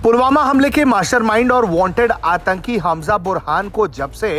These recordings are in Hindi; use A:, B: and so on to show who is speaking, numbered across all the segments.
A: पुलवामा हमले के मास्टरमाइंड और वांटेड आतंकी हमजा बुरहान को जब से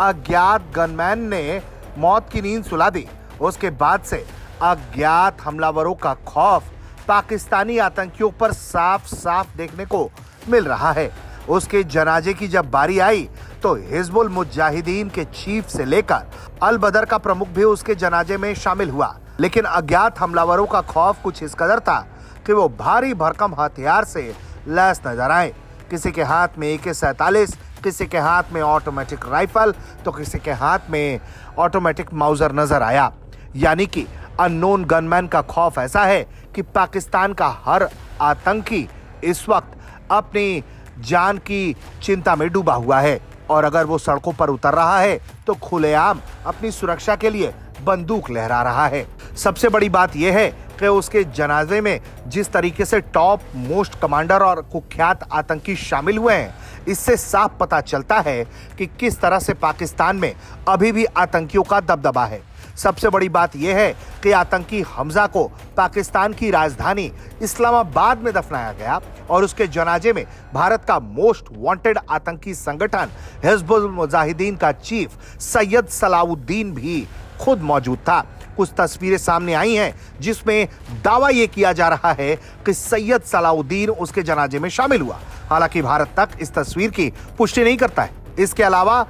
A: अज्ञात गनमैन ने मौत की नींद सुला दी, उसके बाद से अज्ञात हमलावरों का खौफ पाकिस्तानी आतंकियों पर साफ साफ देखने को मिल रहा है। उसके जनाजे की जब बारी आई तो हिजबुल मुजाहिदीन के चीफ से लेकर अल बदर का प्रमुख भी उसके जनाजे में शामिल हुआ। लेकिन अज्ञात हमलावरों का खौफ कुछ इस कदर था कि वो भारी भरकम हथियार से लैस नजर आए। किसी के हाथ में AK-47, किसी के हाथ में ऑटोमेटिक राइफल तो किसी के हाथ में ऑटोमेटिक माउजर नजर आया। यानी कि अननोन गनमैन का खौफ ऐसा है कि पाकिस्तान का हर आतंकी इस वक्त अपनी जान की चिंता में डूबा हुआ है और अगर वो सड़कों पर उतर रहा है तो खुलेआम अपनी सुरक्षा के लिए बंदूक लहरा रहा है। सबसे बड़ी बात यह है कि उसके जनाजे में जिस तरीके से टॉप मोस्ट कमांडर और कुख्यात आतंकी शामिल हुए हैं, इससे साफ पता चलता है कि किस तरह से पाकिस्तान में अभी भी आतंकियों का दबदबा है। सबसे बड़ी बात यह है कि आतंकी हमजा को पाकिस्तान की राजधानी इस्लामाबाद में दफनाया गया और उसके जनाजे में भारत का मोस्ट वांटेड आतंकी संगठन हिजबुल मुजाहिदीन का चीफ सैयद सलाउद्दीन भी खुद मौजूद था। कुछ तस्वीरें सामने आई हैं जिसमें दावा यह किया जा रहा है कि सैयद सलाउद्दीन उसके जनाजे में शामिल हुआ। हालांकि भारत तक इस तस्वीर की पुष्टि नहीं करता है। इसके अलावा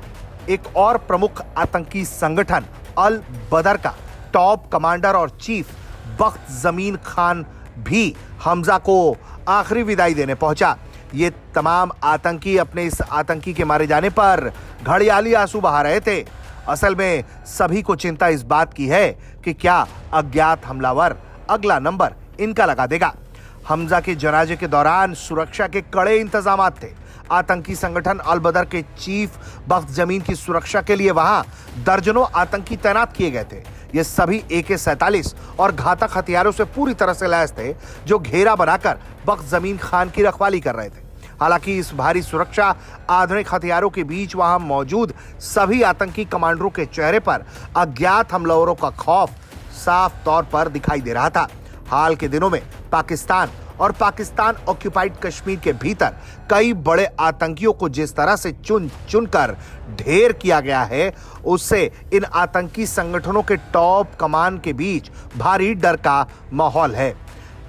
A: एक और प्रमुख आतंकी संगठन अल बदर का टॉप कमांडर और चीफ बख्त जमीन खान भी हमजा को आखिरी विदाई देने पहुंचा। ये तमाम आतंकी अपने इस आतंकी के मारे जाने पर घड़ियाली आंसू बहा रहे थे। असल में सभी को चिंता इस बात की है कि क्या अज्ञात हमलावर अगला नंबर इनका लगा देगा। हमजा के जनाजे के दौरान सुरक्षा के कड़े इंतजाम थे। आतंकी संगठन अल बदर के चीफ बख्त जमीन की सुरक्षा के लिए वहां दर्जनों आतंकी तैनात किए गए थे। ये सभी AK-47 और घातक हथियारों से पूरी तरह से लैस थे, जो घेरा बनाकर बख्त जमीन खान की रखवाली कर रहे थे। हालांकि इस भारी सुरक्षा आधुनिक हथियारों के बीच वहां मौजूद सभी आतंकी कमांडरों के चेहरे पर अज्ञात हमलावरों का खौफ साफ तौर पर दिखाई दे रहा था। हाल के दिनों में पाकिस्तान और पाकिस्तान ऑक्यूपाइड कश्मीर के भीतर कई बड़े आतंकियों को जिस तरह से चुन चुनकर ढेर किया गया है, उससे इन आतंकी संगठनों के टॉप कमान के बीच भारी डर का माहौल है।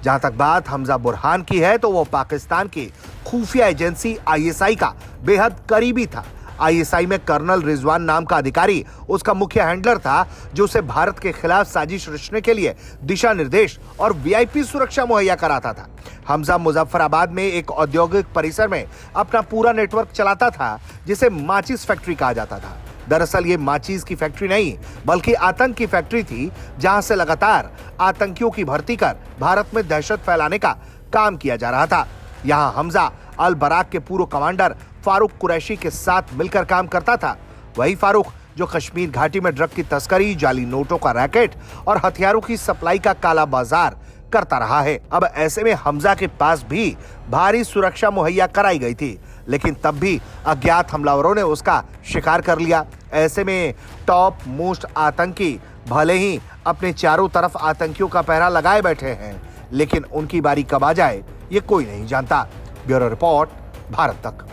A: जहां तक बात हमजा बुरहान की है तो वो पाकिस्तान की खुफिया एजेंसी ISI का बेहद करीबी था। ISI में कर्नल रिजवान नाम का अधिकारी उसका मुख्य हैंडलर था, जो उसे भारत के खिलाफ साजिश रचने के लिए दिशा निर्देश और VIP सुरक्षा मुहैया कराता था। हमजा मुजफ्फराबाद में एक औद्योगिक परिसर में अपना पूरा नेटवर्क चलाता था, जिसे माचिस फैक्ट्री कहा जाता था। दरअसल ये माचिस की फैक्ट्री नहीं बल्कि आतंक की फैक्ट्री थी, जहां से लगातार आतंकियों की भर्ती कर भारत में दहशत फैलाने का काम किया जा रहा था। यहां हमजा अल बराक के पूर्व कमांडर फारूक कुरैशी के साथ मिलकर काम करता था। वही फारूक जो कश्मीर घाटी में ड्रग की तस्करी, जाली नोटों का रैकेट और हथियारों की सप्लाई का काला बाजार करता रहा है। अब ऐसे में हमजा के पास भी भारी सुरक्षा मुहैया कराई गई थी, लेकिन तब भी अज्ञात हमलावरों ने उसका शिकार कर लिया। ऐसे में टॉप मोस्ट आतंकी भले ही अपने चारों तरफ आतंकियों का पहरा लगाए बैठे हैं, लेकिन उनकी बारी कब आ जाए ये कोई नहीं जानता। ब्यूरो रिपोर्ट, भारत तक।